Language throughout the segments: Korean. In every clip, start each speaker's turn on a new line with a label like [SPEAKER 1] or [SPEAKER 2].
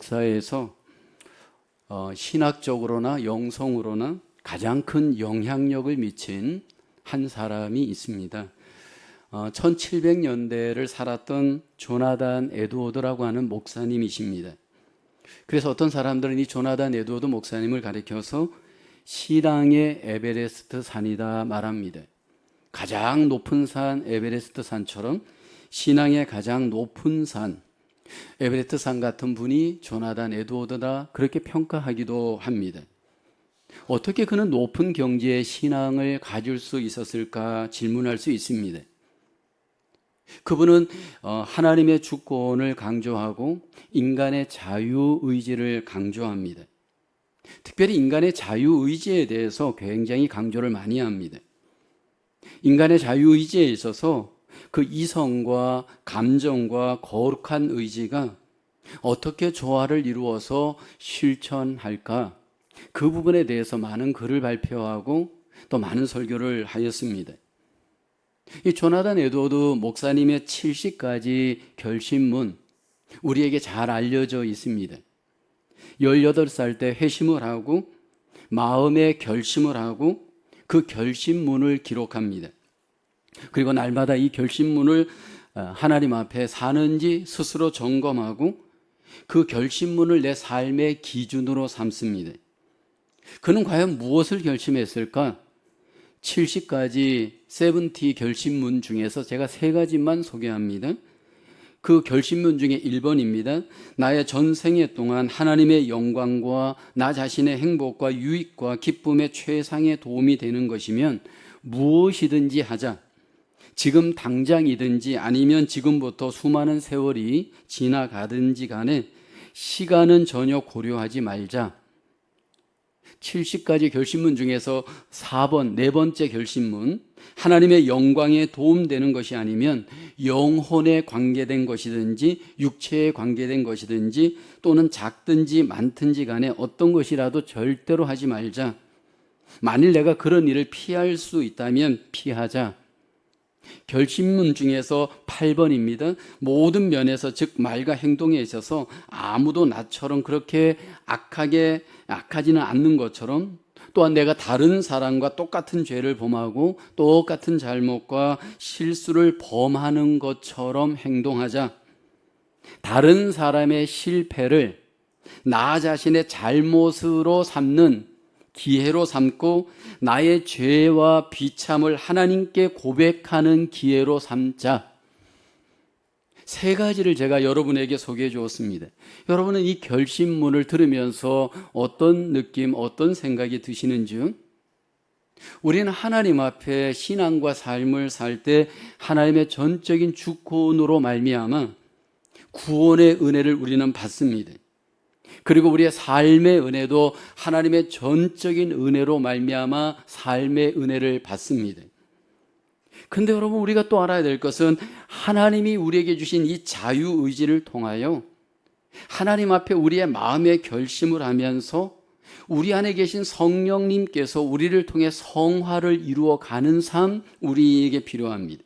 [SPEAKER 1] 역사에서 신학적으로나 영성으로나 가장 큰 영향력을 미친 한 사람이 있습니다. 1700년대를 살았던 조나단 에드워드라고 하는 목사님이십니다. 그래서 어떤 사람들은 이 조나단 에드워드 목사님을 가리켜서 신앙의 에베레스트 산이다 말합니다. 가장 높은 산 에베레스트 산처럼 신앙의 가장 높은 산 에베레스트 산 같은 분이 조나단 에드워드다 그렇게 평가하기도 합니다. 어떻게 그는 높은 경지의 신앙을 가질 수 있었을까 질문할 수 있습니다. 그분은 하나님의 주권을 강조하고 인간의 자유의지를 강조합니다. 특별히 인간의 자유의지에 대해서 굉장히 강조를 많이 합니다. 인간의 자유의지에 있어서 그 이성과 감정과 거룩한 의지가 어떻게 조화를 이루어서 실천할까? 그 부분에 대해서 많은 글을 발표하고 또 많은 설교를 하였습니다. 이 조나단 에드워드 목사님의 70가지 결심문 우리에게 잘 알려져 있습니다. 18살 때 회심을 하고 마음의 결심을 하고 그 결심문을 기록합니다. 그리고 날마다 이 결심문을 하나님 앞에 사는지 스스로 점검하고 그 결심문을 내 삶의 기준으로 삼습니다. 그는 과연 무엇을 결심했을까? 70가지 70 결심문 중에서 제가 3가지만 소개합니다. 그 결심문 중에 1번입니다. 나의 전생애 동안 하나님의 영광과 나 자신의 행복과 유익과 기쁨의 최상의 도움이 되는 것이면 무엇이든지 하자. 지금 당장이든지 아니면 지금부터 수많은 세월이 지나가든지 간에 시간은 전혀 고려하지 말자. 70가지 결심문 중에서 4번, 4번째 결심문, 하나님의 영광에 도움되는 것이 아니면 영혼에 관계된 것이든지 육체에 관계된 것이든지 또는 작든지 많든지 간에 어떤 것이라도 절대로 하지 말자. 만일 내가 그런 일을 피할 수 있다면 피하자. 결심문 중에서 8번입니다. 모든 면에서 즉 말과 행동에 있어서 아무도 나처럼 그렇게 악하지는 않는 것처럼 또한 내가 다른 사람과 똑같은 죄를 범하고 똑같은 잘못과 실수를 범하는 것처럼 행동하자. 다른 사람의 실패를 나 자신의 잘못으로 삼는 기회로 삼고 나의 죄와 비참을 하나님께 고백하는 기회로 삼자. 3가지를 제가 여러분에게 소개해 주었습니다. 여러분은 이 결심문을 들으면서 어떤 느낌, 어떤 생각이 드시는지요? 우리는 하나님 앞에 신앙과 삶을 살 때 하나님의 전적인 주권으로 말미암아 구원의 은혜를 우리는 받습니다. 그리고 우리의 삶의 은혜도 하나님의 전적인 은혜로 말미암아 삶의 은혜를 받습니다. 근데 여러분 우리가 또 알아야 될 것은 하나님이 우리에게 주신 이 자유의지를 통하여 하나님 앞에 우리의 마음의 결심을 하면서 우리 안에 계신 성령님께서 우리를 통해 성화를 이루어가는 삶 우리에게 필요합니다.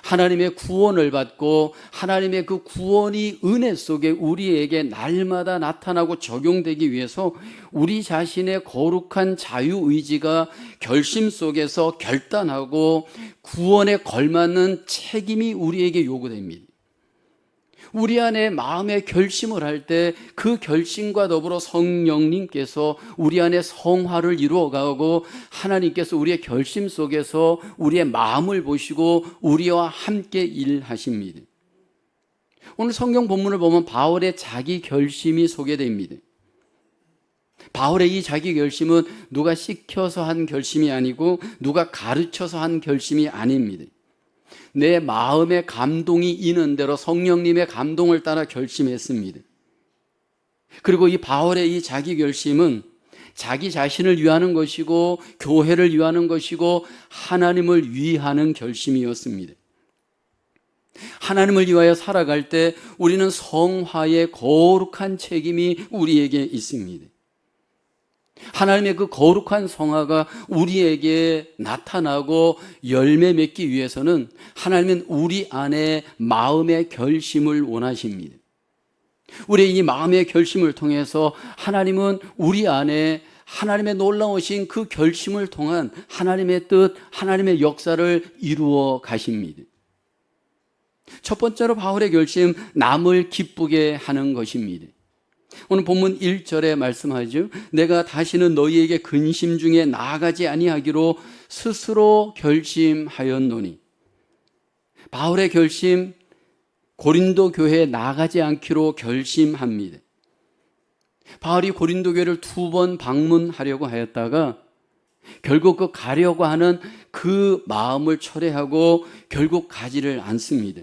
[SPEAKER 1] 하나님의 구원을 받고 하나님의 그 구원이 은혜 속에 우리에게 날마다 나타나고 적용되기 위해서 우리 자신의 거룩한 자유의지가 결심 속에서 결단하고 구원에 걸맞는 책임이 우리에게 요구됩니다. 우리 안에 마음의 결심을 할 때 그 결심과 더불어 성령님께서 우리 안에 성화를 이루어가고 하나님께서 우리의 결심 속에서 우리의 마음을 보시고 우리와 함께 일하십니다. 오늘 성경 본문을 보면 바울의 자기 결심이 소개됩니다. 바울의 이 자기 결심은 누가 시켜서 한 결심이 아니고 누가 가르쳐서 한 결심이 아닙니다. 내 마음의 감동이 있는 대로 성령님의 감동을 따라 결심했습니다. 그리고 이 바울의 이 자기 결심은 자기 자신을 위하는 것이고 교회를 위하는 것이고 하나님을 위하는 결심이었습니다. 하나님을 위하여 살아갈 때 우리는 성화의 거룩한 책임이 우리에게 있습니다. 하나님의 그 거룩한 성화가 우리에게 나타나고 열매 맺기 위해서는 하나님은 우리 안에 마음의 결심을 원하십니다. 우리의 이 마음의 결심을 통해서 하나님은 우리 안에 하나님의 놀라우신 그 결심을 통한 하나님의 뜻, 하나님의 역사를 이루어 가십니다. 첫 번째로 바울의 결심, 남을 기쁘게 하는 것입니다. 오늘 본문 1절에 말씀하죠. 내가 다시는 너희에게 근심 중에 나아가지 아니하기로 스스로 결심하였노니. 바울의 결심, 고린도 교회에 나가지 않기로 결심합니다. 바울이 고린도 교회를 2번 방문하려고 하였다가 결국 그 가려고 하는 그 마음을 철회하고 결국 가지를 않습니다.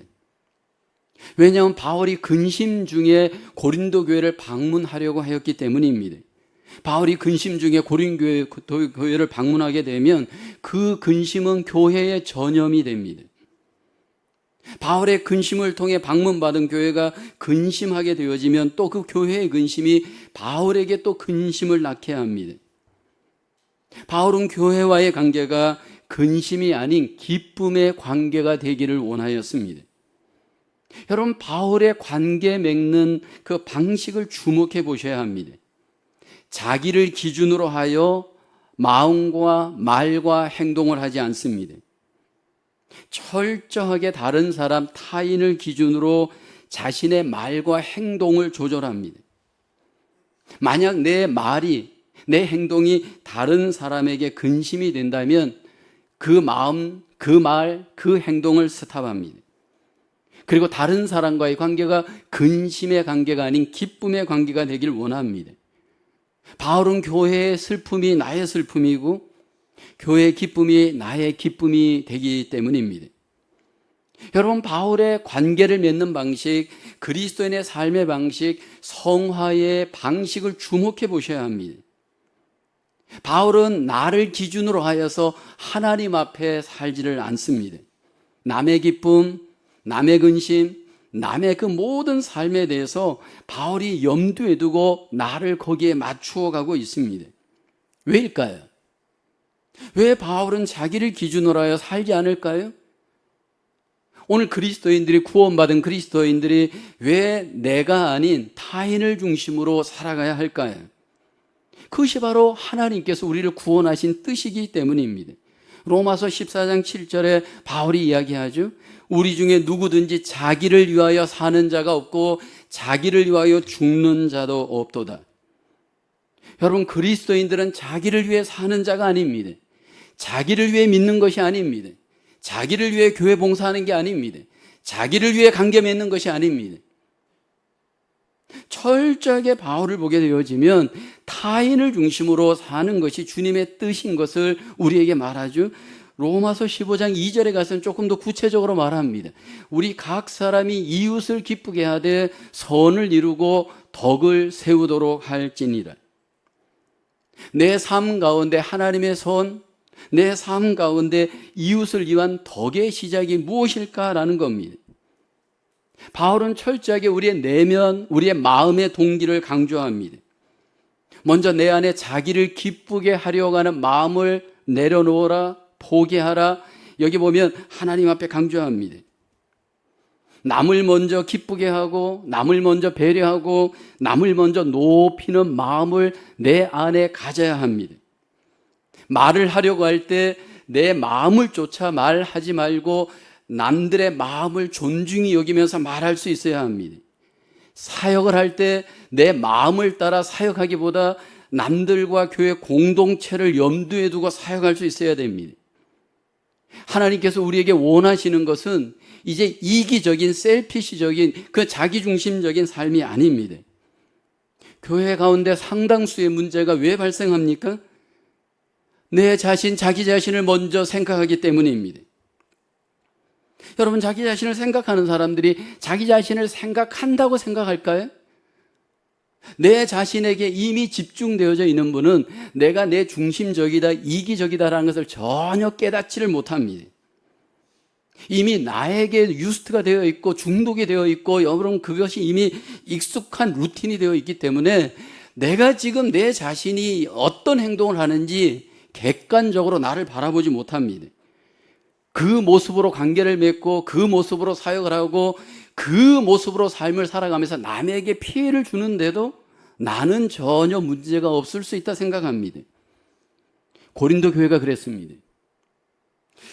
[SPEAKER 1] 왜냐하면 바울이 근심 중에 고린도 교회를 방문하려고 하였기 때문입니다. 바울이 근심 중에 고린도 교회를 방문하게 되면 그 근심은 교회의 전염이 됩니다. 바울의 근심을 통해 방문받은 교회가 근심하게 되어지면 또 그 교회의 근심이 바울에게 또 근심을 낳게 합니다. 바울은 교회와의 관계가 근심이 아닌 기쁨의 관계가 되기를 원하였습니다. 여러분, 바울의 관계 맺는 그 방식을 주목해 보셔야 합니다. 자기를 기준으로 하여 마음과 말과 행동을 하지 않습니다. 철저하게 다른 사람, 타인을 기준으로 자신의 말과 행동을 조절합니다. 만약 내 말이, 내 행동이 다른 사람에게 근심이 된다면 그 마음, 그 말, 그 행동을 스탑합니다. 그리고 다른 사람과의 관계가 근심의 관계가 아닌 기쁨의 관계가 되길 원합니다. 바울은 교회의 슬픔이 나의 슬픔이고 교회의 기쁨이 나의 기쁨이 되기 때문입니다. 여러분, 바울의 관계를 맺는 방식, 그리스도인의 삶의 방식, 성화의 방식을 주목해 보셔야 합니다. 바울은 나를 기준으로 하여서 하나님 앞에 살지를 않습니다. 남의 기쁨, 남의 근심, 남의 그 모든 삶에 대해서 바울이 염두에 두고 나를 거기에 맞추어 가고 있습니다. 왜일까요? 왜 바울은 자기를 기준으로 하여 살지 않을까요? 오늘 그리스도인들이, 구원받은 그리스도인들이 왜 내가 아닌 타인을 중심으로 살아가야 할까요? 그것이 바로 하나님께서 우리를 구원하신 뜻이기 때문입니다. 로마서 14장 7절에 바울이 이야기하죠. 우리 중에 누구든지 자기를 위하여 사는 자가 없고 자기를 위하여 죽는 자도 없도다. 여러분, 그리스도인들은 자기를 위해 사는 자가 아닙니다. 자기를 위해 믿는 것이 아닙니다. 자기를 위해 교회 봉사하는 게 아닙니다. 자기를 위해 관계 맺는 것이 아닙니다. 철저하게 바울을 보게 되어지면 타인을 중심으로 사는 것이 주님의 뜻인 것을 우리에게 말하죠. 로마서 15장 2절에 가서는 조금 더 구체적으로 말합니다. 우리 각 사람이 이웃을 기쁘게 하되 선을 이루고 덕을 세우도록 할지니라. 내 삶 가운데 하나님의 선, 내 삶 가운데 이웃을 위한 덕의 시작이 무엇일까라는 겁니다. 바울은 철저하게 우리의 내면, 우리의 마음의 동기를 강조합니다. 먼저 내 안에 자기를 기쁘게 하려고 하는 마음을 내려놓으라, 포기하라. 여기 보면 하나님 앞에 강조합니다. 남을 먼저 기쁘게 하고, 남을 먼저 배려하고, 남을 먼저 높이는 마음을 내 안에 가져야 합니다. 말을 하려고 할 때 내 마음을 쫓아 말하지 말고 남들의 마음을 존중히 여기면서 말할 수 있어야 합니다. 사역을 할 때 내 마음을 따라 사역하기보다 남들과 교회 공동체를 염두에 두고 사역할 수 있어야 됩니다. 하나님께서 우리에게 원하시는 것은 이제 이기적인, 셀피시적인, 그 자기중심적인 삶이 아닙니다. 교회 가운데 상당수의 문제가 왜 발생합니까? 내 자신, 자기 자신을 먼저 생각하기 때문입니다. 여러분, 자기 자신을 생각하는 사람들이 자기 자신을 생각한다고 생각할까요? 내 자신에게 이미 집중되어져 있는 분은 내가 내 중심적이다, 이기적이다라는 것을 전혀 깨닫지를 못합니다. 이미 나에게 유스트가 되어 있고 중독이 되어 있고, 여러분, 그것이 이미 익숙한 루틴이 되어 있기 때문에 내가 지금 내 자신이 어떤 행동을 하는지 객관적으로 나를 바라보지 못합니다. 그 모습으로 관계를 맺고 그 모습으로 사역을 하고 그 모습으로 삶을 살아가면서 남에게 피해를 주는데도 나는 전혀 문제가 없을 수 있다 생각합니다. 고린도 교회가 그랬습니다.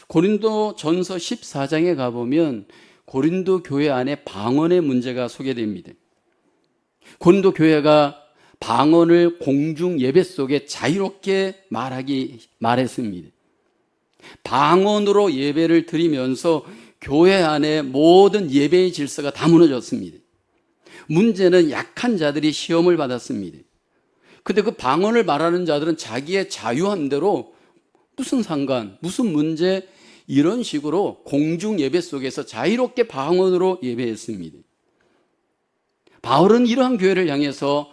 [SPEAKER 1] 고린도 전서 14장에 가보면 고린도 교회 안에 방언의 문제가 소개됩니다. 고린도 교회가 방언을 공중 예배 속에 자유롭게 말했습니다. 방언으로 예배를 드리면서 교회 안에 모든 예배의 질서가 다 무너졌습니다. 문제는 약한 자들이 시험을 받았습니다. 근데 그 방언을 말하는 자들은 자기의 자유함대로 무슨 상관, 무슨 문제, 이런 식으로 공중 예배 속에서 자유롭게 방언으로 예배했습니다. 바울은 이러한 교회를 향해서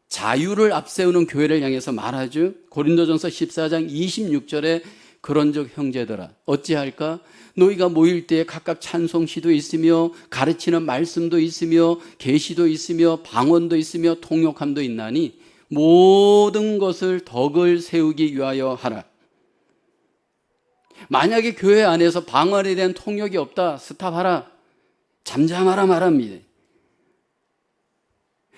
[SPEAKER 1] 자유를 앞세우는 교회를 향해서 말하죠. 고린도전서 14장 26절에 그런즉 형제들아 어찌할까? 너희가 모일 때에 각각 찬송시도 있으며 가르치는 말씀도 있으며 계시도 있으며 방언도 있으며 통역함도 있나니 모든 것을 덕을 세우기 위하여 하라. 만약에 교회 안에서 방언에 대한 통역이 없다, 스탑하라, 잠잠하라 말합니다.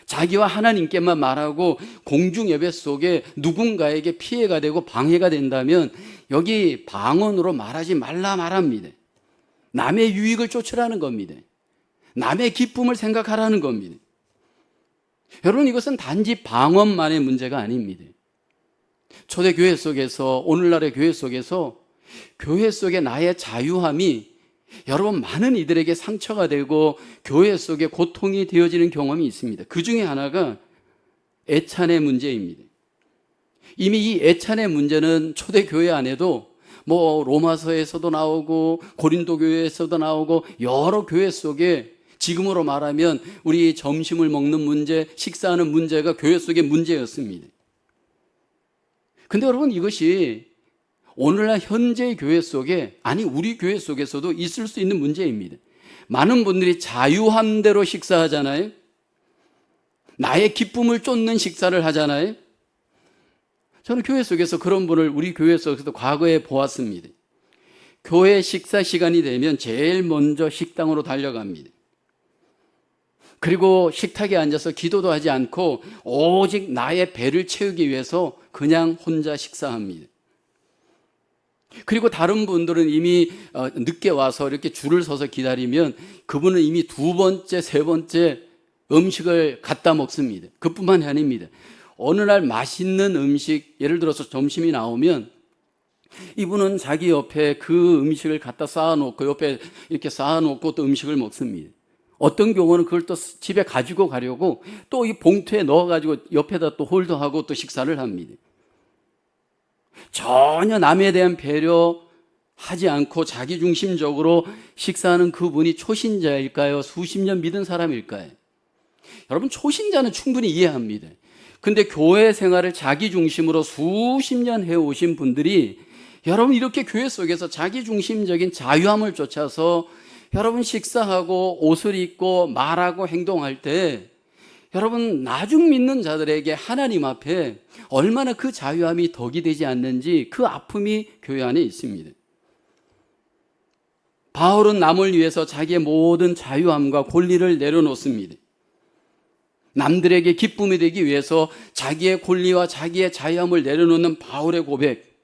[SPEAKER 1] 자기와 하나님께만 말하고 공중 예배 속에 누군가에게 피해가 되고 방해가 된다면 여기 방언으로 말하지 말라 말합니다. 남의 유익을 쫓으라는 겁니다. 남의 기쁨을 생각하라는 겁니다. 여러분, 이것은 단지 방언만의 문제가 아닙니다. 초대교회 속에서, 오늘날의 교회 속에서 교회 속에 나의 자유함이 여러분 많은 이들에게 상처가 되고 교회 속에 고통이 되어지는 경험이 있습니다. 그 중에 하나가 애찬의 문제입니다. 이미 이 애찬의 문제는 초대교회 안에도 로마서에서도 나오고 고린도 교회에서도 나오고 여러 교회 속에 지금으로 말하면 우리 점심을 먹는 문제, 식사하는 문제가 교회 속의 문제였습니다. 근데 여러분, 이것이 오늘날 현재의 교회 속에, 아니 우리 교회 속에서도 있을 수 있는 문제입니다. 많은 분들이 자유함대로 식사하잖아요. 나의 기쁨을 쫓는 식사를 하잖아요. 저는 교회 속에서 그런 분을 우리 교회 속에서도 과거에 보았습니다. 교회 식사 시간이 되면 제일 먼저 식당으로 달려갑니다. 그리고 식탁에 앉아서 기도도 하지 않고 오직 나의 배를 채우기 위해서 그냥 혼자 식사합니다. 그리고 다른 분들은 이미 늦게 와서 이렇게 줄을 서서 기다리면 그분은 이미 두 번째, 세 번째 음식을 갖다 먹습니다. 그뿐만이 아닙니다. 어느 날 맛있는 음식, 예를 들어서 점심이 나오면 이분은 자기 옆에 그 음식을 갖다 쌓아놓고 옆에 이렇게 쌓아놓고 또 음식을 먹습니다. 어떤 경우는 그걸 또 집에 가지고 가려고 또 이 봉투에 넣어가지고 옆에다 또 홀더하고 또 식사를 합니다. 전혀 남에 대한 배려하지 않고 자기중심적으로 식사하는 그분이 초신자일까요? 수십 년 믿은 사람일까요? 여러분, 초신자는 충분히 이해합니다. 근데 교회 생활을 자기중심으로 수십 년 해오신 분들이 여러분 이렇게 교회 속에서 자기중심적인 자유함을 쫓아서 여러분 식사하고 옷을 입고 말하고 행동할 때 여러분 나중 믿는 자들에게 하나님 앞에 얼마나 그 자유함이 덕이 되지 않는지 그 아픔이 교회 안에 있습니다. 바울은 남을 위해서 자기의 모든 자유함과 권리를 내려놓습니다. 남들에게 기쁨이 되기 위해서 자기의 권리와 자기의 자유함을 내려놓는 바울의 고백,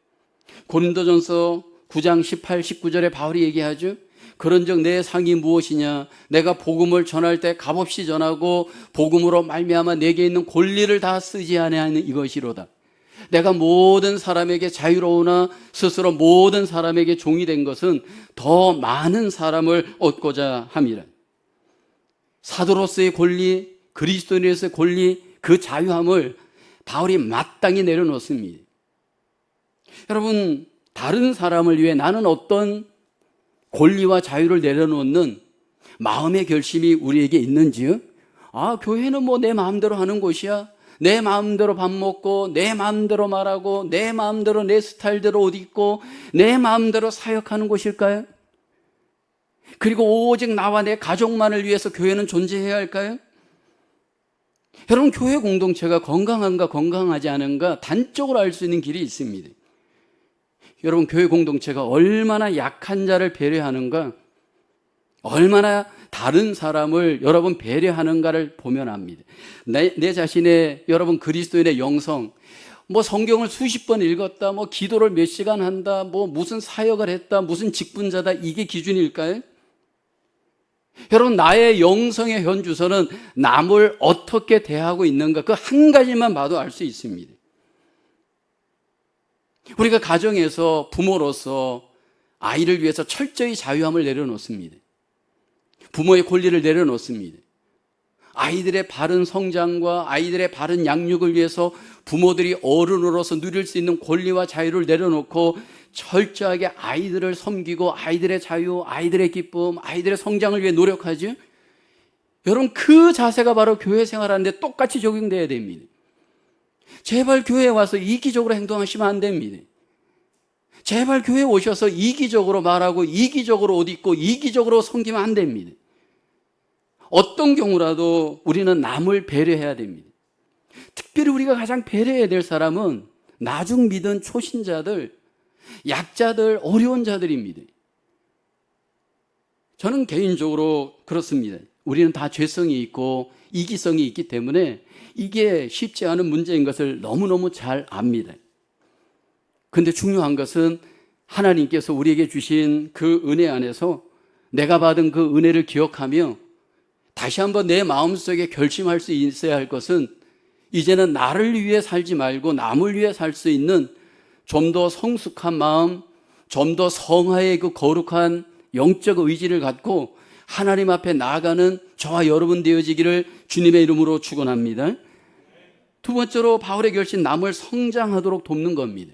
[SPEAKER 1] 고린도전서 9장 18, 19절에 바울이 얘기하죠. 그런즉 내 상이 무엇이냐? 내가 복음을 전할 때 값없이 전하고 복음으로 말미암아 내게 있는 권리를 다 쓰지 아니하는 이것이로다. 내가 모든 사람에게 자유로우나 스스로 모든 사람에게 종이 된 것은 더 많은 사람을 얻고자 함이라. 사도로서의 권리, 그리스도인으로서의 권리, 그 자유함을 바울이 마땅히 내려놓습니다. 여러분, 다른 사람을 위해 나는 어떤 권리와 자유를 내려놓는 마음의 결심이 우리에게 있는지요? 교회는 내 마음대로 하는 곳이야. 내 마음대로 밥 먹고 내 마음대로 말하고 내 마음대로 내 스타일대로 옷 입고 내 마음대로 사역하는 곳일까요? 그리고 오직 나와 내 가족만을 위해서 교회는 존재해야 할까요? 여러분, 교회 공동체가 건강한가 건강하지 않은가 단적으로 알 수 있는 길이 있습니다. 여러분, 교회 공동체가 얼마나 약한 자를 배려하는가, 얼마나 다른 사람을 여러분 배려하는가를 보면 압니다. 내 자신의 여러분 그리스도인의 영성, 뭐 성경을 수십 번 읽었다, 뭐 기도를 몇 시간 한다, 뭐 무슨 사역을 했다, 무슨 직분자다, 이게 기준일까요? 여러분, 나의 영성의 현주소는 남을 어떻게 대하고 있는가, 그 한 가지만 봐도 알 수 있습니다. 우리가 가정에서 부모로서 아이를 위해서 철저히 자유함을 내려놓습니다. 부모의 권리를 내려놓습니다. 아이들의 바른 성장과 아이들의 바른 양육을 위해서 부모들이 어른으로서 누릴 수 있는 권리와 자유를 내려놓고 철저하게 아이들을 섬기고 아이들의 자유, 아이들의 기쁨, 아이들의 성장을 위해 노력하죠. 여러분, 그 자세가 바로 교회 생활하는데 똑같이 적용돼야 됩니다. 제발 교회에 와서 이기적으로 행동하시면 안 됩니다. 제발 교회에 오셔서 이기적으로 말하고 이기적으로 옷 입고 이기적으로 섬기면 안 됩니다. 어떤 경우라도 우리는 남을 배려해야 됩니다. 특별히 우리가 가장 배려해야 될 사람은 나중 믿은 초신자들, 약자들, 어려운 자들입니다. 저는 개인적으로 그렇습니다. 우리는 다 죄성이 있고 이기성이 있기 때문에 이게 쉽지 않은 문제인 것을 너무너무 잘 압니다. 그런데 중요한 것은 하나님께서 우리에게 주신 그 은혜 안에서 내가 받은 그 은혜를 기억하며 다시 한번 내 마음속에 결심할 수 있어야 할 것은 이제는 나를 위해 살지 말고 남을 위해 살 수 있는 좀 더 성숙한 마음, 좀 더 성화의 그 거룩한 영적 의지를 갖고 하나님 앞에 나아가는 저와 여러분 되어지기를 주님의 이름으로 축원합니다. 두 번째로 바울의 결심, 남을 성장하도록 돕는 겁니다.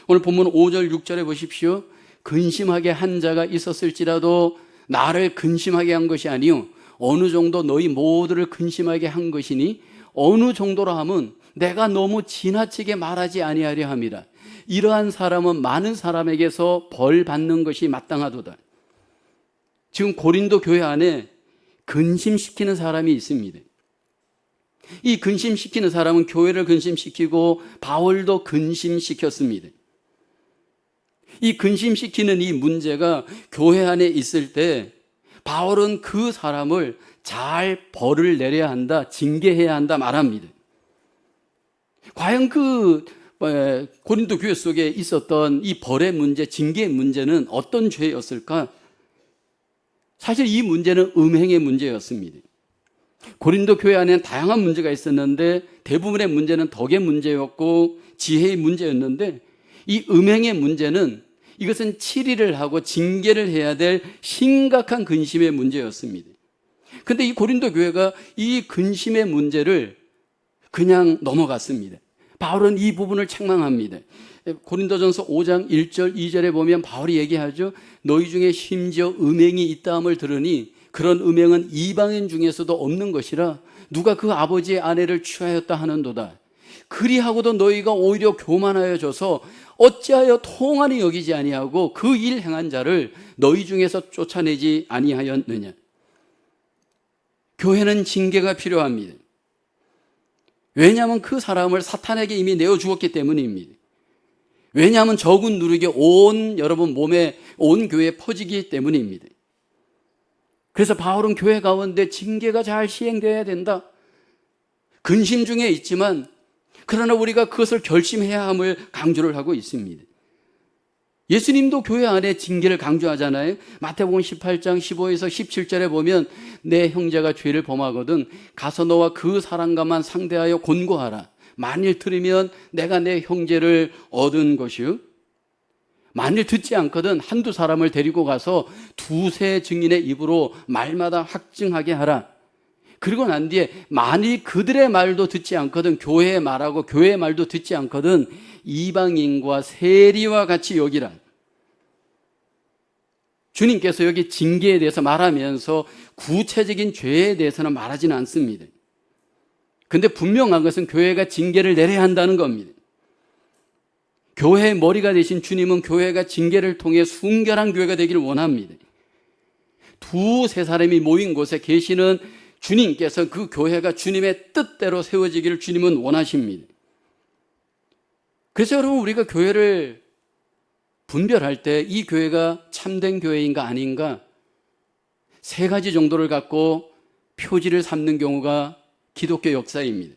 [SPEAKER 1] 오늘 본문 5절 6절에 보십시오. 근심하게 한 자가 있었을지라도 나를 근심하게 한 것이 아니요 어느 정도 너희 모두를 근심하게 한 것이니 어느 정도로 하면 내가 너무 지나치게 말하지 아니하려 함이라. 이러한 사람은 많은 사람에게서 벌 받는 것이 마땅하도다. 지금 고린도 교회 안에 근심시키는 사람이 있습니다. 이 근심시키는 사람은 교회를 근심시키고 바울도 근심시켰습니다. 이 근심시키는 이 문제가 교회 안에 있을 때 바울은 그 사람을 잘 벌을 내려야 한다, 징계해야 한다 말합니다. 과연 그 고린도 교회 속에 있었던 이 벌의 문제, 징계의 문제는 어떤 죄였을까? 사실 이 문제는 음행의 문제였습니다. 고린도 교회 안에는 다양한 문제가 있었는데 대부분의 문제는 덕의 문제였고 지혜의 문제였는데 이 음행의 문제는 이것은 치리를 하고 징계를 해야 될 심각한 근심의 문제였습니다. 그런데 이 고린도 교회가 이 근심의 문제를 그냥 넘어갔습니다. 바울은 이 부분을 책망합니다. 고린도전서 5장 1절 2절에 보면 바울이 얘기하죠. 너희 중에 심지어 음행이 있다함을 들으니 그런 음행은 이방인 중에서도 없는 것이라 누가 그 아버지의 아내를 취하였다 하는도다. 그리하고도 너희가 오히려 교만하여져서 어찌하여 통한이 여기지 아니하고 그 일 행한 자를 너희 중에서 쫓아내지 아니하였느냐. 교회는 징계가 필요합니다. 왜냐하면 그 사람을 사탄에게 이미 내어주었기 때문입니다. 왜냐하면 적은 누르게 온 여러분 몸에 온 교회에 퍼지기 때문입니다. 그래서 바울은 교회 가운데 징계가 잘 시행되어야 된다. 근심 중에 있지만 그러나 우리가 그것을 결심해야 함을 강조를 하고 있습니다. 예수님도 교회 안에 징계를 강조하잖아요. 마태복음 18장 15에서 17절에 보면 내 형제가 죄를 범하거든 가서 너와 그 사람과만 상대하여 권고하라. 만일 들으면 내가 내 형제를 얻은 것이요. 만일 듣지 않거든 한두 사람을 데리고 가서 두세 증인의 입으로 말마다 확증하게 하라. 그리고 난 뒤에 만일 그들의 말도 듣지 않거든 교회의 말하고 교회의 말도 듣지 않거든 이방인과 세리와 같이 여기라. 주님께서 여기 징계에 대해서 말하면서 구체적인 죄에 대해서는 말하지는 않습니다. 그런데 분명한 것은 교회가 징계를 내려야 한다는 겁니다. 교회의 머리가 되신 주님은 교회가 징계를 통해 순결한 교회가 되기를 원합니다. 두세 사람이 모인 곳에 계시는 주님께서 그 교회가 주님의 뜻대로 세워지기를 주님은 원하십니다. 그래서 여러분 우리가 교회를 분별할 때 이 교회가 참된 교회인가 아닌가 세 가지 정도를 갖고 표지를 삼는 경우가 기독교 역사입니다.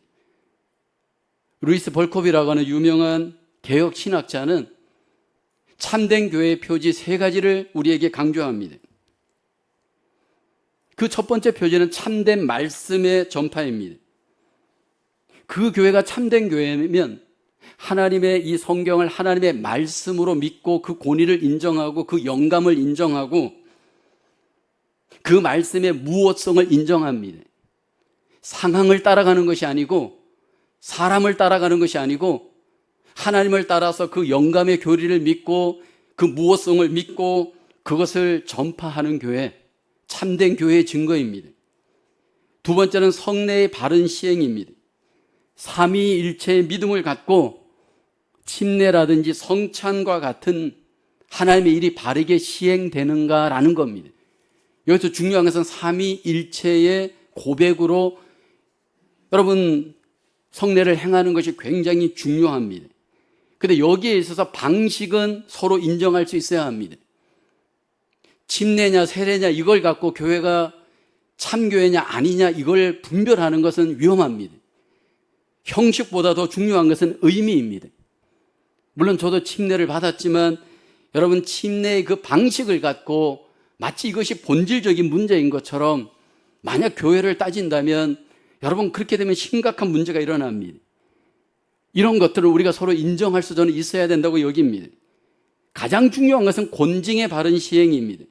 [SPEAKER 1] 루이스 벌콥이라고 하는 유명한 개혁 신학자는 참된 교회의 표지 세 가지를 우리에게 강조합니다. 그 첫 번째 표지는 참된 말씀의 전파입니다. 그 교회가 참된 교회면 하나님의 이 성경을 하나님의 말씀으로 믿고 그 권위를 인정하고 그 영감을 인정하고 그 말씀의 무엇성을 인정합니다. 상황을 따라가는 것이 아니고 사람을 따라가는 것이 아니고 하나님을 따라서 그 영감의 교리를 믿고 그 무엇성을 믿고 그것을 전파하는 교회, 참된 교회의 증거입니다. 두 번째는 성례의 바른 시행입니다. 삼위일체의 믿음을 갖고 침례라든지 성찬과 같은 하나님의 일이 바르게 시행되는가라는 겁니다. 여기서 중요한 것은 삼위일체의 고백으로 여러분 성례를 행하는 것이 굉장히 중요합니다. 근데 여기에 있어서 방식은 서로 인정할 수 있어야 합니다. 침례냐 세례냐 이걸 갖고 교회가 참교회냐 아니냐 이걸 분별하는 것은 위험합니다. 형식보다 더 중요한 것은 의미입니다. 물론 저도 침례를 받았지만 여러분 침례의 그 방식을 갖고 마치 이것이 본질적인 문제인 것처럼 만약 교회를 따진다면 여러분 그렇게 되면 심각한 문제가 일어납니다. 이런 것들을 우리가 서로 인정할 수 저는 있어야 된다고 여깁니다. 가장 중요한 것은 권징의 바른 시행입니다.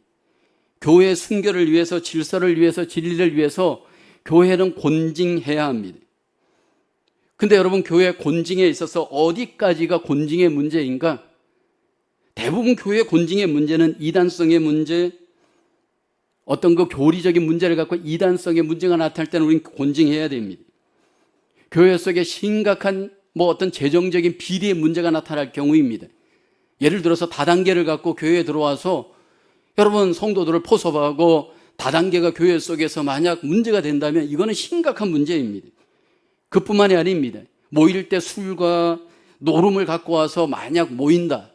[SPEAKER 1] 교회의 순결을 위해서 질서를 위해서 진리를 위해서 교회는 권징해야 합니다. 근데 여러분 교회 권징에 있어서 어디까지가 권징의 문제인가? 대부분 교회 권징의 문제는 이단성의 문제, 어떤 그 교리적인 문제를 갖고 이단성의 문제가 나타날 때는 우리는 권징해야 됩니다. 교회 속에 심각한 어떤 재정적인 비리의 문제가 나타날 경우입니다. 예를 들어서 다단계를 갖고 교회에 들어와서 여러분 성도들을 포섭하고 다단계가 교회 속에서 만약 문제가 된다면 이거는 심각한 문제입니다. 그뿐만이 아닙니다. 모일 때 술과 노름을 갖고 와서 만약 모인다.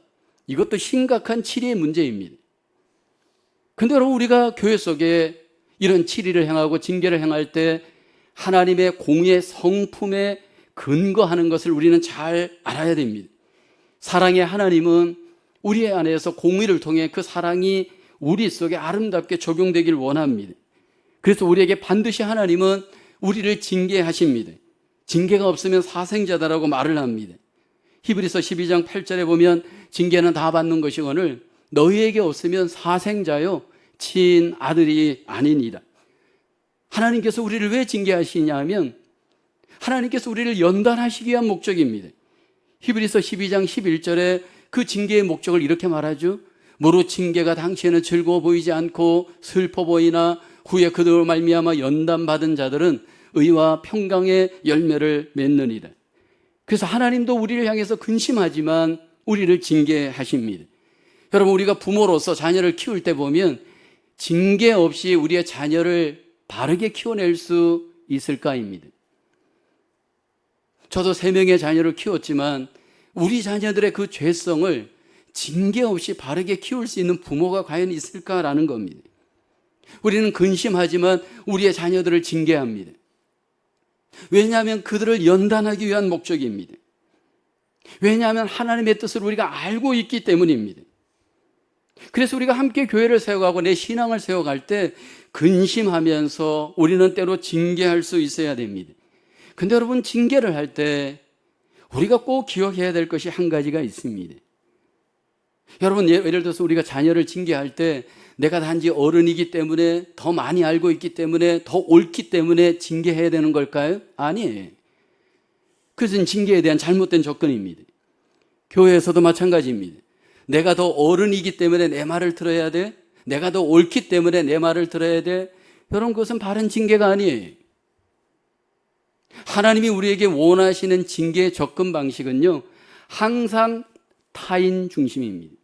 [SPEAKER 1] 이것도 심각한 치리의 문제입니다. 근데 여러분 우리가 교회 속에 이런 치리를 행하고 징계를 행할 때 하나님의 공의 성품에 근거하는 것을 우리는 잘 알아야 됩니다. 사랑의 하나님은 우리 안에서 공의를 통해 그 사랑이 우리 속에 아름답게 적용되길 원합니다. 그래서 우리에게 반드시 하나님은 우리를 징계하십니다. 징계가 없으면 사생자다라고 말을 합니다. 히브리서 12장 8절에 보면 징계는 다 받는 것이거늘 너희에게 없으면 사생자요 친아들이 아니니라. 하나님께서 우리를 왜 징계하시냐 하면 하나님께서 우리를 연단하시기 위한 목적입니다. 히브리서 12장 11절에 그 징계의 목적을 이렇게 말하죠. 무릇 징계가 당시에는 즐거워 보이지 않고 슬퍼 보이나 후에 그들로 말미암아 연단받은 자들은 의와 평강의 열매를 맺느니라. 그래서 하나님도 우리를 향해서 근심하지만 우리를 징계하십니다. 여러분 우리가 부모로서 자녀를 키울 때 보면 징계 없이 우리의 자녀를 바르게 키워낼 수 있을까입니다. 저도 3명의 자녀를 키웠지만 우리 자녀들의 그 죄성을 징계 없이 바르게 키울 수 있는 부모가 과연 있을까라는 겁니다. 우리는 근심하지만 우리의 자녀들을 징계합니다. 왜냐하면 그들을 연단하기 위한 목적입니다. 왜냐하면 하나님의 뜻을 우리가 알고 있기 때문입니다. 그래서 우리가 함께 교회를 세워가고 내 신앙을 세워갈 때 근심하면서 우리는 때로 징계할 수 있어야 됩니다. 근데 여러분 징계를 할 때 우리가 꼭 기억해야 될 것이 한 가지가 있습니다. 여러분 예를 들어서 우리가 자녀를 징계할 때 내가 단지 어른이기 때문에 더 많이 알고 있기 때문에 더 옳기 때문에 징계해야 되는 걸까요? 아니에요. 그것은 징계에 대한 잘못된 접근입니다. 교회에서도 마찬가지입니다. 내가 더 어른이기 때문에 내 말을 들어야 돼? 내가 더 옳기 때문에 내 말을 들어야 돼? 여러분 그것은 바른 징계가 아니에요. 하나님이 우리에게 원하시는 징계의 접근 방식은요 항상 타인 중심입니다.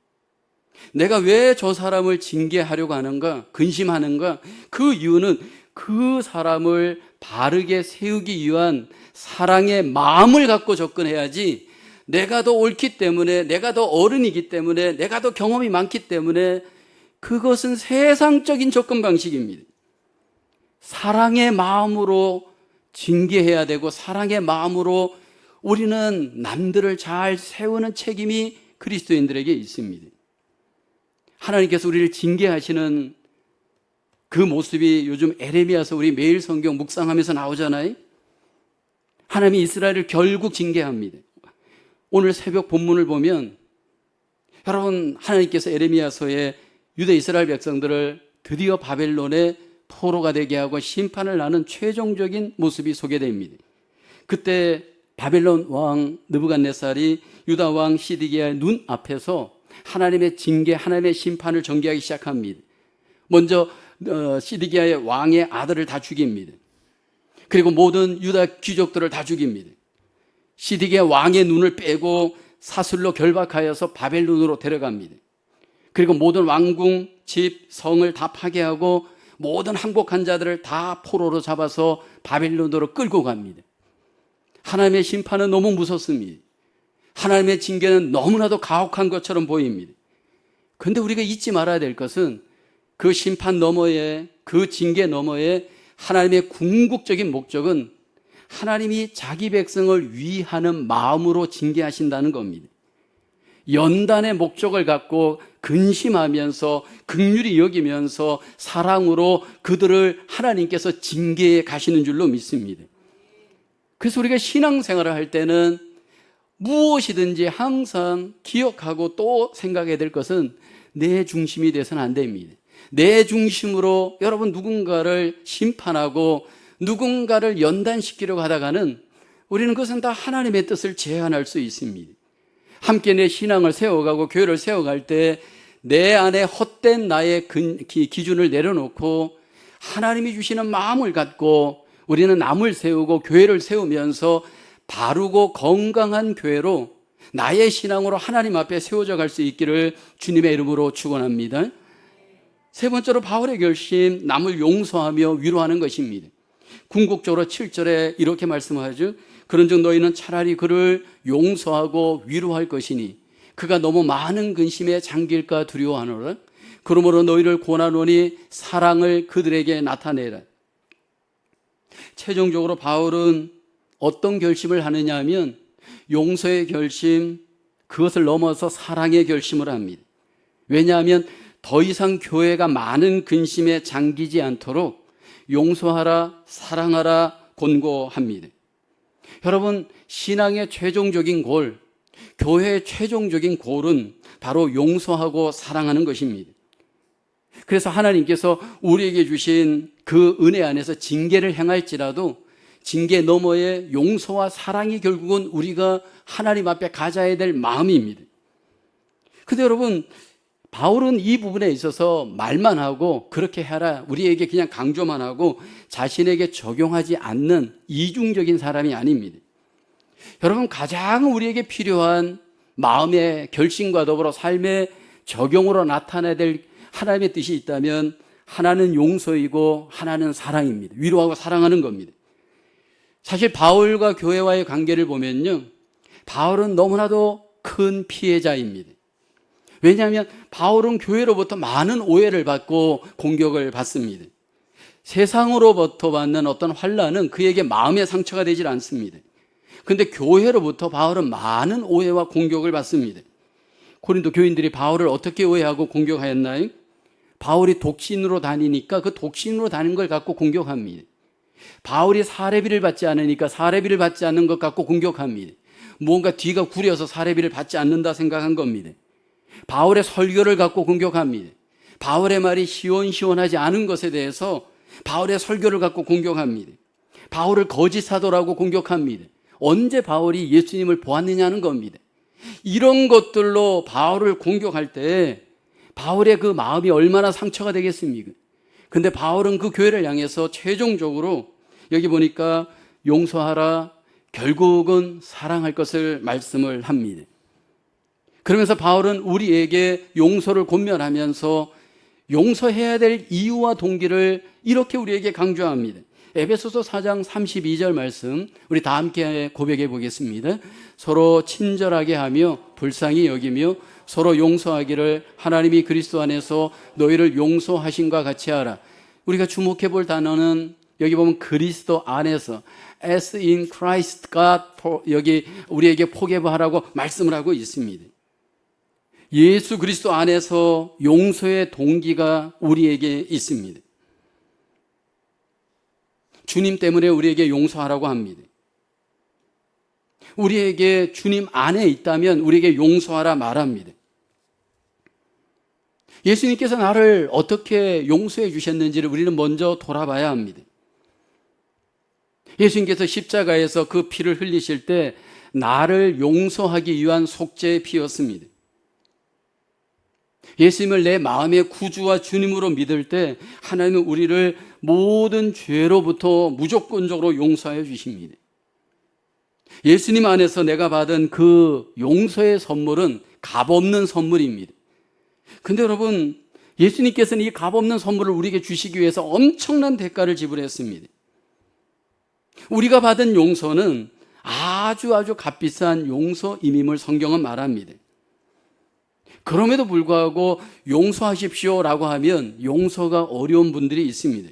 [SPEAKER 1] 내가 왜 저 사람을 징계하려고 하는가, 근심하는가? 그 이유는 그 사람을 바르게 세우기 위한 사랑의 마음을 갖고 접근해야지 내가 더 옳기 때문에, 내가 더 어른이기 때문에, 내가 더 경험이 많기 때문에 그것은 세상적인 접근 방식입니다. 사랑의 마음으로 징계해야 되고 사랑의 마음으로 우리는 남들을 잘 세우는 책임이 그리스도인들에게 있습니다. 하나님께서 우리를 징계하시는 그 모습이 요즘 에레미야서 우리 매일 성경 묵상하면서 나오잖아요. 하나님이 이스라엘을 결국 징계합니다. 오늘 새벽 본문을 보면 여러분, 하나님께서 에레미야서에 유다 이스라엘 백성들을 드디어 바벨론의 포로가 되게 하고 심판을 나는 최종적인 모습이 소개됩니다. 그때 바벨론 왕 느부갓네살이 유다 왕 시드기야의 눈 앞에서 하나님의 징계, 하나님의 심판을 전개하기 시작합니다. 먼저 시드기야의 왕의 아들을 다 죽입니다. 그리고 모든 유다 귀족들을 다 죽입니다. 시드기야 왕의 눈을 빼고 사슬로 결박하여서 바벨론으로 데려갑니다. 그리고 모든 왕궁, 집, 성을 다 파괴하고 모든 항복한 자들을 다 포로로 잡아서 바벨론으로 끌고 갑니다. 하나님의 심판은 너무 무섭습니다. 하나님의 징계는 너무나도 가혹한 것처럼 보입니다. 그런데 우리가 잊지 말아야 될 것은 그 심판 너머에, 그 징계 너머에 하나님의 궁극적인 목적은 하나님이 자기 백성을 위하는 마음으로 징계하신다는 겁니다. 연단의 목적을 갖고 근심하면서 긍휼히 여기면서 사랑으로 그들을 하나님께서 징계해 가시는 줄로 믿습니다. 그래서 우리가 신앙생활을 할 때는 무엇이든지 항상 기억하고 또 생각해야 될 것은 내 중심이 돼서는 안 됩니다. 내 중심으로 여러분 누군가를 심판하고 누군가를 연단시키려고 하다가는 우리는 그것은 다 하나님의 뜻을 제한할 수 있습니다. 함께 내 신앙을 세워가고 교회를 세워갈 때 내 안에 헛된 나의 기준을 내려놓고 하나님이 주시는 마음을 갖고 우리는 남을 세우고 교회를 세우면서 바르고 건강한 교회로 나의 신앙으로 하나님 앞에 세워져 갈 수 있기를 주님의 이름으로 축원합니다. 세 번째로 바울의 결심, 남을 용서하며 위로하는 것입니다. 궁극적으로 7절에 이렇게 말씀하죠. 그런즉 너희는 차라리 그를 용서하고 위로할 것이니 그가 너무 많은 근심에 잠길까 두려워하노라. 그러므로 너희를 권하노니 사랑을 그들에게 나타내라. 최종적으로 바울은 어떤 결심을 하느냐 하면 용서의 결심, 그것을 넘어서 사랑의 결심을 합니다. 왜냐하면 더 이상 교회가 많은 근심에 잠기지 않도록 용서하라, 사랑하라 권고합니다. 여러분, 신앙의 최종적인 골, 교회의 최종적인 골은 바로 용서하고 사랑하는 것입니다. 그래서 하나님께서 우리에게 주신 그 은혜 안에서 징계를 행할지라도 징계 너머에 용서와 사랑이 결국은 우리가 하나님 앞에 가져야 될 마음입니다. 그런데 여러분, 바울은 이 부분에 있어서 말만 하고 그렇게 해라, 우리에게 그냥 강조만 하고 자신에게 적용하지 않는 이중적인 사람이 아닙니다. 여러분, 가장 우리에게 필요한 마음의 결심과 더불어 삶의 적용으로 나타나야 될 하나님의 뜻이 있다면 하나는 용서이고 하나는 사랑입니다. 위로하고 사랑하는 겁니다. 사실 바울과 교회와의 관계를 보면요, 바울은 너무나도 큰 피해자입니다. 왜냐하면 바울은 교회로부터 많은 오해를 받고 공격을 받습니다. 세상으로부터 받는 어떤 환난은 그에게 마음의 상처가 되질 않습니다. 그런데 교회로부터 바울은 많은 오해와 공격을 받습니다. 고린도 교인들이 바울을 어떻게 오해하고 공격하였나요? 바울이 독신으로 다니니까 그 독신으로 다니는 걸 갖고 공격합니다. 바울이 사례비를 받지 않으니까 사례비를 받지 않는 것 갖고 공격합니다. 뭔가 뒤가 구려서 사례비를 받지 않는다 생각한 겁니다. 바울의 설교를 갖고 공격합니다. 바울의 말이 시원시원하지 않은 것에 대해서 바울의 설교를 갖고 공격합니다. 바울을 거짓 사도라고 공격합니다. 언제 바울이 예수님을 보았느냐는 겁니다. 이런 것들로 바울을 공격할 때 바울의 그 마음이 얼마나 상처가 되겠습니까? 근데 바울은 그 교회를 향해서 최종적으로 여기 보니까 용서하라, 결국은 사랑할 것을 말씀을 합니다. 그러면서 바울은 우리에게 용서를 권면하면서 용서해야 될 이유와 동기를 이렇게 우리에게 강조합니다. 에베소서 4장 32절 말씀 우리 다 함께 고백해 보겠습니다. 서로 친절하게 하며 불쌍히 여기며 서로 용서하기를 하나님이 그리스도 안에서 너희를 용서하신과 같이 하라. 우리가 주목해 볼 단어는 여기 보면 그리스도 안에서 as in Christ가 여기 우리에게 포기하라고 말씀을 하고 있습니다. 예수 그리스도 안에서 용서의 동기가 우리에게 있습니다. 주님 때문에 우리에게 용서하라고 합니다. 우리에게 주님 안에 있다면 우리에게 용서하라 말합니다. 예수님께서 나를 어떻게 용서해 주셨는지를 우리는 먼저 돌아봐야 합니다. 예수님께서 십자가에서 그 피를 흘리실 때 나를 용서하기 위한 속죄의 피였습니다. 예수님을 내 마음의 구주와 주님으로 믿을 때 하나님은 우리를 모든 죄로부터 무조건적으로 용서해 주십니다. 예수님 안에서 내가 받은 그 용서의 선물은 값없는 선물입니다. 근데 여러분, 예수님께서는 이 값없는 선물을 우리에게 주시기 위해서 엄청난 대가를 지불했습니다. 우리가 받은 용서는 아주 값비싼 용서임임을 성경은 말합니다. 그럼에도 불구하고 용서하십시오라고 하면 용서가 어려운 분들이 있습니다.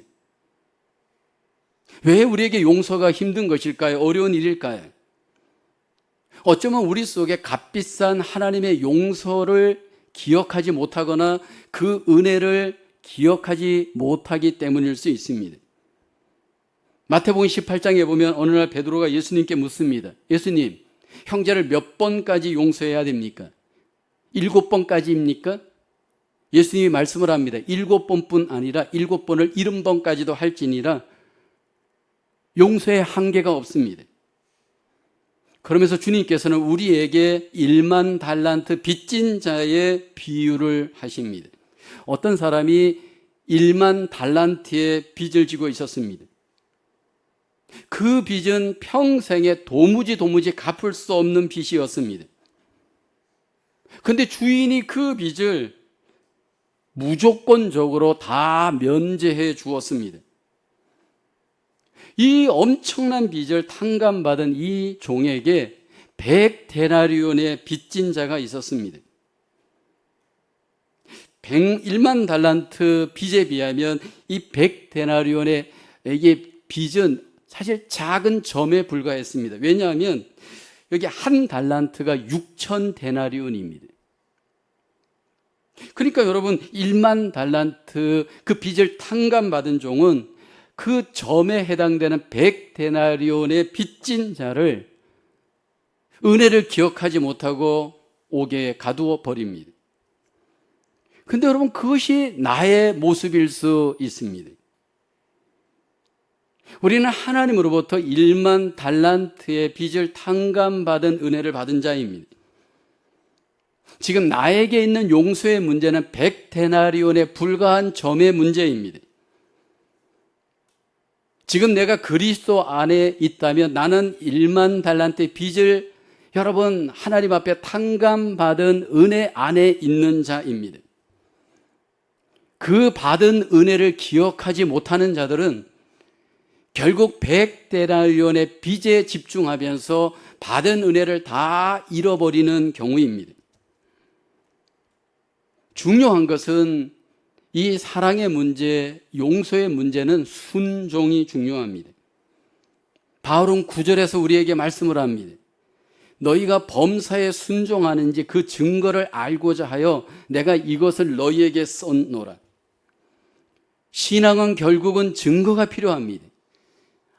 [SPEAKER 1] 왜 우리에게 용서가 힘든 것일까요? 어려운 일일까요? 어쩌면 우리 속에 값비싼 하나님의 용서를 기억하지 못하거나 그 은혜를 기억하지 못하기 때문일 수 있습니다. 마태복음 18장에 보면 어느 날 베드로가 예수님께 묻습니다. 예수님, 형제를 몇 번까지 용서해야 됩니까? 7번까지입니까? 예수님이 말씀을 합니다. 7번뿐 아니라 7번을 70번까지도 할지니라. 용서의 한계가 없습니다. 그러면서 주님께서는 우리에게 1만 달란트 빚진 자의 비유를 하십니다. 어떤 사람이 1만 달란트의 빚을 지고 있었습니다. 그 빚은 평생에 도무지 갚을 수 없는 빚이었습니다. 그런데 주인이 그 빚을 무조건적으로 다 면제해 주었습니다. 이 엄청난 빚을 탕감받은 이 종에게 100데나리온의 빚진 자가 있었습니다. 101만 달란트 빚에 비하면 이 100데나리온의 이게 빚은 사실 작은 점에 불과했습니다. 왜냐하면 여기 한 달란트가 6천 데나리온입니다. 그러니까 여러분 1만 달란트 그 빚을 탕감받은 종은 그 점에 해당되는 100데나리온의 빚진 자를 은혜를 기억하지 못하고 옥에 가두어 버립니다. 근데 여러분 그것이 나의 모습일 수 있습니다. 우리는 하나님으로부터 1만 달란트의 빚을 탕감받은 은혜를 받은 자입니다. 지금 나에게 있는 용서의 문제는 100데나리온에 불과한 점의 문제입니다. 지금 내가 그리스도 안에 있다면 나는 1만 달란트의 빚을 여러분 하나님 앞에 탕감받은 은혜 안에 있는 자입니다. 그 받은 은혜를 기억하지 못하는 자들은 결국 100데나리온의 빚에 집중하면서 받은 은혜를 다 잃어버리는 경우입니다. 중요한 것은 이 사랑의 문제, 용서의 문제는 순종이 중요합니다. 바울은 9절에서 우리에게 말씀을 합니다. 너희가 범사에 순종하는지 그 증거를 알고자 하여 내가 이것을 너희에게 썼노라. 신앙은 결국은 증거가 필요합니다.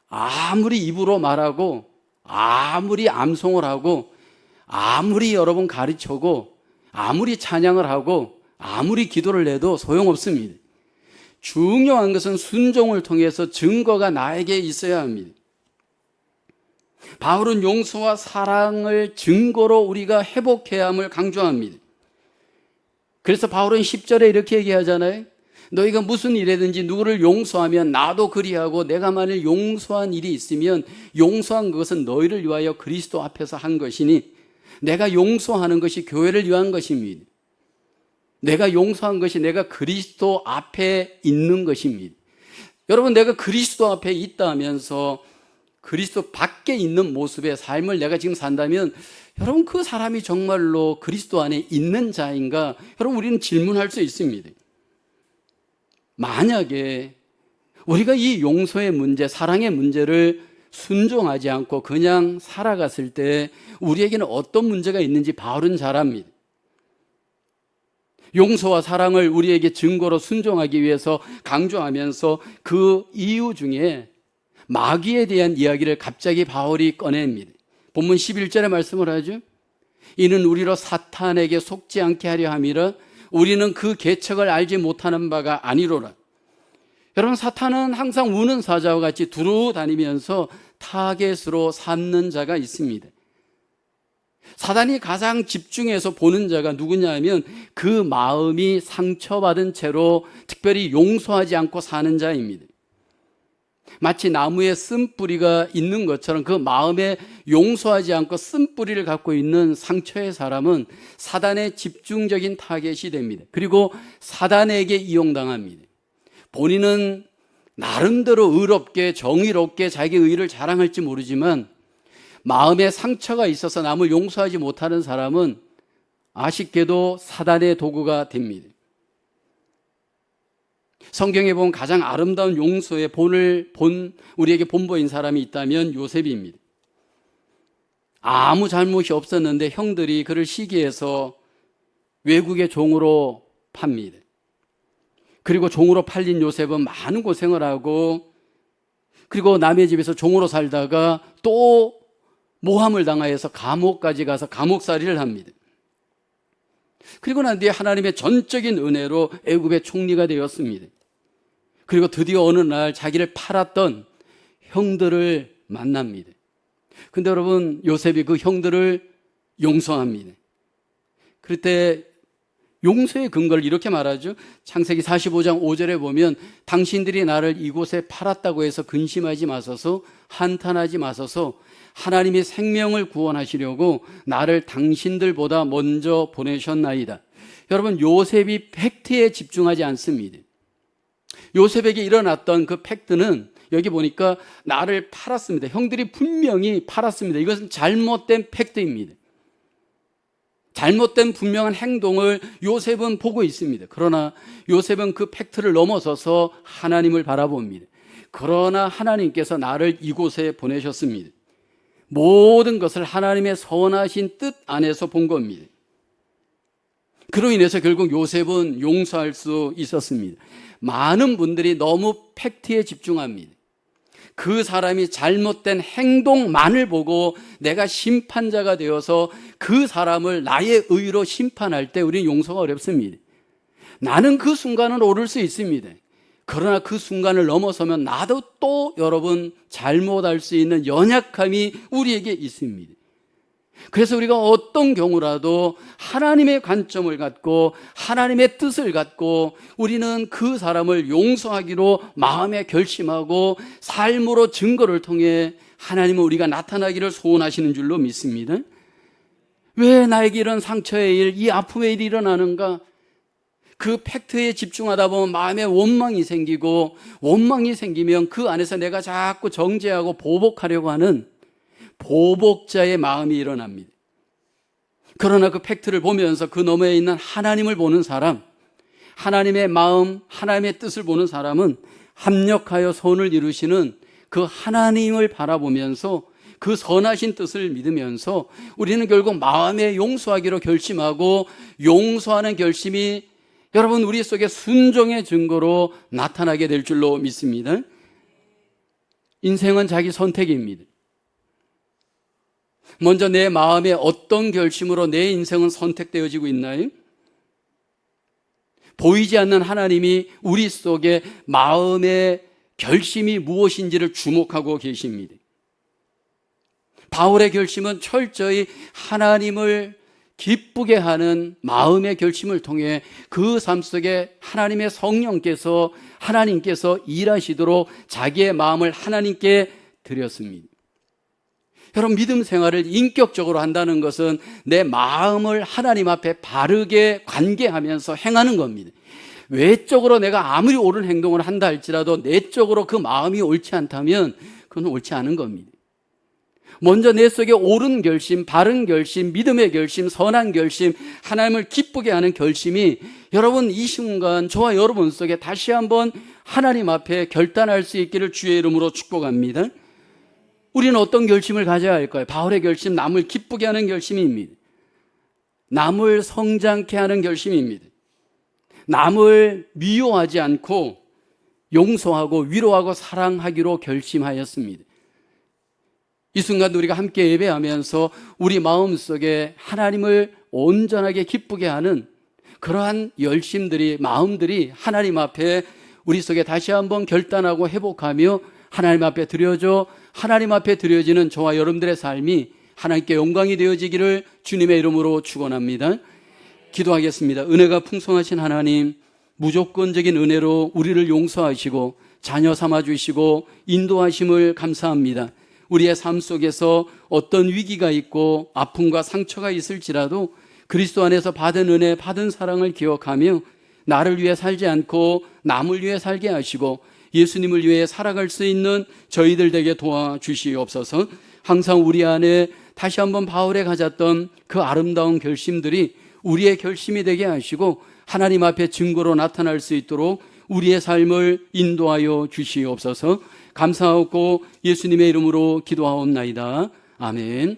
[SPEAKER 1] 아무리 입으로 말하고 아무리 암송을 하고 아무리 여러분 가르쳐고 아무리 찬양을 하고 아무리 기도를 해도 소용없습니다. 중요한 것은 순종을 통해서 증거가 나에게 있어야 합니다. 바울은 용서와 사랑을 증거로 우리가 회복해야 함을 강조합니다. 그래서 바울은 10절에 이렇게 얘기하잖아요. 너희가 무슨 일이든지 누구를 용서하면 나도 그리하고 내가 만일 용서한 일이 있으면 용서한 것은 너희를 위하여 그리스도 앞에서 한 것이니 내가 용서하는 것이 교회를 위한 것입니다. 내가 용서한 것이 내가 그리스도 앞에 있는 것입니다. 여러분 내가 그리스도 앞에 있다면서 그리스도 밖에 있는 모습의 삶을 내가 지금 산다면 여러분 그 사람이 정말로 그리스도 안에 있는 자인가? 여러분 우리는 질문할 수 있습니다. 만약에 우리가 이 용서의 문제, 사랑의 문제를 순종하지 않고 그냥 살아갔을 때 우리에게는 어떤 문제가 있는지 바울은 잘 압니다. 용서와 사랑을 우리에게 증거로 순종하기 위해서 강조하면서 그 이유 중에 마귀에 대한 이야기를 갑자기 바울이 꺼냅니다. 본문 11절의 말씀을 하죠. 이는 우리로 사탄에게 속지 않게 하려 함이라 우리는 그 계책을 알지 못하는 바가 아니로라. 여러분, 사탄은 항상 우는 사자와 같이 두루 다니면서 타겟으로 삼는 자가 있습니다. 사단이 가장 집중해서 보는 자가 누구냐 하면 그 마음이 상처받은 채로 특별히 용서하지 않고 사는 자입니다. 마치 나무에 쓴뿌리가 있는 것처럼 그 마음에 용서하지 않고 쓴뿌리를 갖고 있는 상처의 사람은 사단의 집중적인 타겟이 됩니다. 그리고 사단에게 이용당합니다. 본인은 나름대로 의롭게 정의롭게 자기 의를 자랑할지 모르지만 마음에 상처가 있어서 남을 용서하지 못하는 사람은 아쉽게도 사단의 도구가 됩니다. 성경에 보면 가장 아름다운 용서의 본을 우리에게 본보인 사람이 있다면 요셉입니다. 아무 잘못이 없었는데 형들이 그를 시기해서 외국의 종으로 팝니다. 그리고 종으로 팔린 요셉은 많은 고생을 하고 그리고 남의 집에서 종으로 살다가 또 모함을 당하여서 감옥까지 가서 감옥살이를 합니다. 그리고 난 뒤에 하나님의 전적인 은혜로 애굽의 총리가 되었습니다. 그리고 드디어 어느 날 자기를 팔았던 형들을 만납니다. 근데 여러분, 요셉이 그 형들을 용서합니다. 그럴 때 용서의 근거를 이렇게 말하죠. 창세기 45장 5절에 보면 당신들이 나를 이곳에 팔았다고 해서 근심하지 마소서, 한탄하지 마소서, 하나님이 생명을 구원하시려고 나를 당신들보다 먼저 보내셨나이다. 여러분, 요셉이 팩트에 집중하지 않습니다. 요셉에게 일어났던 그 팩트는 여기 보니까 나를 팔았습니다. 형들이 분명히 팔았습니다. 이것은 잘못된 팩트입니다. 잘못된 분명한 행동을 요셉은 보고 있습니다. 그러나 요셉은 그 팩트를 넘어서서 하나님을 바라봅니다. 그러나 하나님께서 나를 이곳에 보내셨습니다. 모든 것을 하나님의 선하신 뜻 안에서 본 겁니다. 그로 인해서 결국 요셉은 용서할 수 있었습니다. 많은 분들이 너무 팩트에 집중합니다. 그 사람이 잘못된 행동만을 보고 내가 심판자가 되어서 그 사람을 나의 의로 심판할 때 우리는 용서가 어렵습니다. 나는 그 순간은 옳을 수 있습니다. 그러나 그 순간을 넘어서면 나도 또 여러분 잘못할 수 있는 연약함이 우리에게 있습니다. 그래서 우리가 어떤 경우라도 하나님의 관점을 갖고 하나님의 뜻을 갖고 우리는 그 사람을 용서하기로 마음에 결심하고 삶으로 증거를 통해 하나님은 우리가 나타나기를 소원하시는 줄로 믿습니다. 왜 나에게 이런 상처의 일, 이 아픔의 일이 일어나는가? 그 팩트에 집중하다 보면 마음에 원망이 생기고 원망이 생기면 그 안에서 내가 자꾸 정죄하고 보복하려고 하는 보복자의 마음이 일어납니다. 그러나 그 팩트를 보면서 그 너머에 있는 하나님을 보는 사람, 하나님의 마음, 하나님의 뜻을 보는 사람은 합력하여 선을 이루시는 그 하나님을 바라보면서 그 선하신 뜻을 믿으면서 우리는 결국 마음에 용서하기로 결심하고 용서하는 결심이 여러분 우리 속에 순종의 증거로 나타나게 될 줄로 믿습니다. 인생은 자기 선택입니다. 먼저 내 마음에 어떤 결심으로 내 인생은 선택되어지고 있나요? 보이지 않는 하나님이 우리 속에 마음의 결심이 무엇인지를 주목하고 계십니다. 바울의 결심은 철저히 하나님을 기쁘게 하는 마음의 결심을 통해 그 삶 속에 하나님의 성령께서 하나님께서 일하시도록 자기의 마음을 하나님께 드렸습니다. 여러분, 믿음 생활을 인격적으로 한다는 것은 내 마음을 하나님 앞에 바르게 관계하면서 행하는 겁니다. 외적으로 내가 아무리 옳은 행동을 한다 할지라도 내적으로 그 마음이 옳지 않다면 그건 옳지 않은 겁니다. 먼저 내 속에 옳은 결심, 바른 결심, 믿음의 결심, 선한 결심, 하나님을 기쁘게 하는 결심이 여러분 이 순간 저와 여러분 속에 다시 한번 하나님 앞에 결단할 수 있기를 주의 이름으로 축복합니다. 우리는 어떤 결심을 가져야 할까요? 바울의 결심, 남을 기쁘게 하는 결심입니다. 남을 성장케 하는 결심입니다. 남을 미워하지 않고 용서하고 위로하고 사랑하기로 결심하였습니다. 이 순간 우리가 함께 예배하면서 우리 마음속에 하나님을 온전하게 기쁘게 하는 그러한 열심들이, 마음들이 하나님 앞에 우리 속에 다시 한번 결단하고 회복하며 하나님 앞에 드려져, 하나님 앞에 드려지는 저와 여러분들의 삶이 하나님께 영광이 되어지기를 주님의 이름으로 축원합니다. 기도하겠습니다. 은혜가 풍성하신 하나님, 무조건적인 은혜로 우리를 용서하시고 자녀 삼아주시고 인도하심을 감사합니다. 우리의 삶 속에서 어떤 위기가 있고 아픔과 상처가 있을지라도 그리스도 안에서 받은 은혜, 받은 사랑을 기억하며 나를 위해 살지 않고 남을 위해 살게 하시고 예수님을 위해 살아갈 수 있는 저희들 되게 도와주시옵소서. 항상 우리 안에 다시 한번 바울에 가졌던 그 아름다운 결심들이 우리의 결심이 되게 하시고 하나님 앞에 증거로 나타날 수 있도록 우리의 삶을 인도하여 주시옵소서. 감사하고 예수님의 이름으로 기도하옵나이다. 아멘.